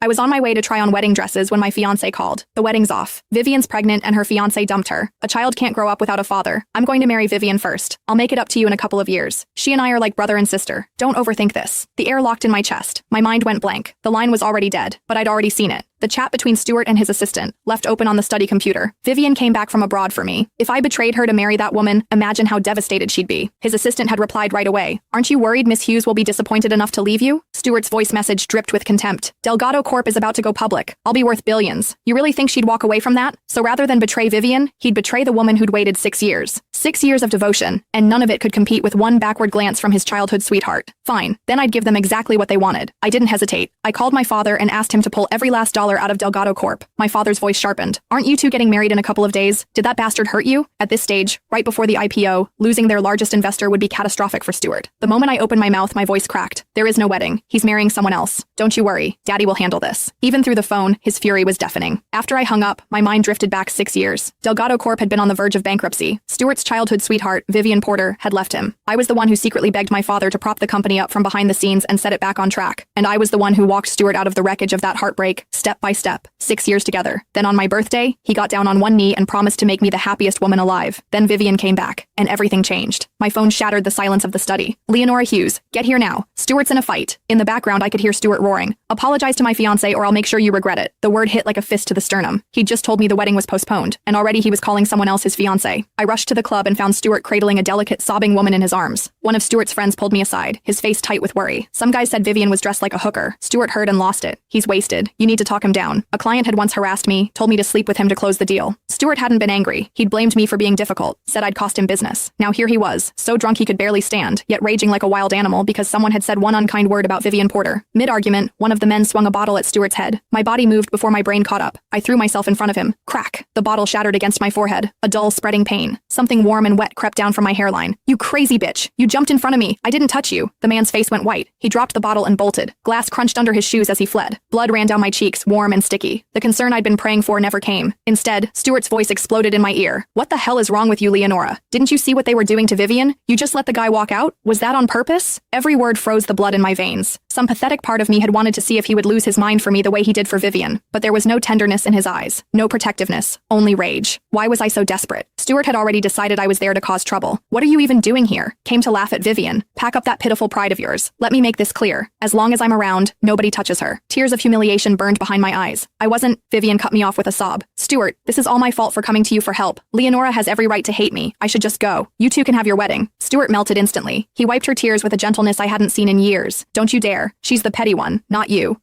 I was on my way to try on wedding dresses when my fiancé called. The wedding's off. Vivian's pregnant and her fiancé dumped her. A child can't grow up without a father. I'm going to marry Vivian first. I'll make it up to you in a couple of years. She and I are like brother and sister. Don't overthink this. The air locked in my chest. My mind went blank. The line was already dead, but I'd already seen it. The chat between Stuart and his assistant, left open on the study computer. Vivian came back from abroad for me. If I betrayed her to marry that woman, imagine how devastated she'd be. His assistant had replied right away. Aren't you worried Miss Hughes will be disappointed enough to leave you? Stuart's voice message dripped with contempt. Delgado Corp is about to go public. I'll be worth billions. You really think she'd walk away from that? So rather than betray Vivian, he'd betray the woman who'd waited 6 years. 6 years of devotion, and none of it could compete with one backward glance from his childhood sweetheart. Fine, then I'd give them exactly what they wanted. I didn't hesitate. I called my father and asked him to pull every last dollar out of Delgado Corp. My father's voice sharpened. Aren't you two getting married in a couple of days? Did that bastard hurt you? At this stage, right before the IPO, losing their largest investor would be catastrophic for Stuart. The moment I opened my mouth, my voice cracked. There is no wedding. He's marrying someone else. Don't you worry. Daddy will handle this. Even through the phone, his fury was deafening. After I hung up, my mind drifted back 6 years. Delgado Corp had been on the verge of bankruptcy. Stuart's childhood sweetheart, Vivian Porter, had left him. I was the one who secretly begged my father to prop the company up from behind the scenes and set it back on track. And I was the one who walked Stuart out of the wreckage of that heartbreak, step by step. 6 years together. Then on my birthday, he got down on one knee and promised to make me the happiest woman alive. Then Vivian came back, and everything changed. My phone shattered the silence of the study. Leonora Hughes, get here now. Stuart's in a fight. In the background, I could hear Stuart roaring. Apologize to my fiancé or I'll make sure you regret it. The word hit like a fist to the sternum. He'd just told me the wedding was postponed, and already he was calling someone else his fiancé. I rushed to the club and found Stuart cradling a delicate, sobbing woman in his arms. One of Stuart's friends pulled me aside, his face tight with worry. Some guy said Vivian was dressed like a hooker. Stuart heard and lost it. He's wasted. You need to talk him down. A client had once harassed me, told me to sleep with him to close the deal. Stuart hadn't been angry. He'd blamed me for being difficult, said I'd cost him business. Now here he was, so drunk he could barely stand, yet raging like a wild animal because someone had said one unkind word about Vivian Porter. Mid-argument, one of the men swung a bottle at Stuart's head. My body moved before my brain caught up. I threw myself in front of him. Crack! The bottle shattered against my forehead. A dull, spreading pain. Something warm and wet crept down from my hairline. You crazy bitch! You jumped in front of me. I didn't touch you. The man's face went white. He dropped the bottle and bolted. Glass crunched under his shoes as he fled. Blood ran down my cheeks, warm and sticky. The concern I'd been praying for never came. Instead, Stuart's voice exploded in my ear. What the hell is wrong with you, Leonora? Didn't you see what they were doing to Vivian? You just let the guy walk out? Was that on purpose? Every word froze the blood in my veins. Some pathetic part of me had wanted to see if he would lose his mind for me the way he did for Vivian, but there was no tenderness in his eyes, no protectiveness, only rage. Why was I so desperate? Stuart had already decided I was there to cause trouble. What are you even doing here? Came to laugh at Vivian. Pack up that pitiful pride of yours. Let me make this clear. As long as I'm around, nobody touches her. Tears of humiliation burned behind my eyes. Vivian cut me off with a sob. Stuart, this is all my fault for coming to you for help. Leonora has every right to hate me. I should just go. You two can have your wedding. Stuart melted instantly. He wiped her tears with a gentleness I hadn't seen in years. Don't you dare. She's the petty one, not you.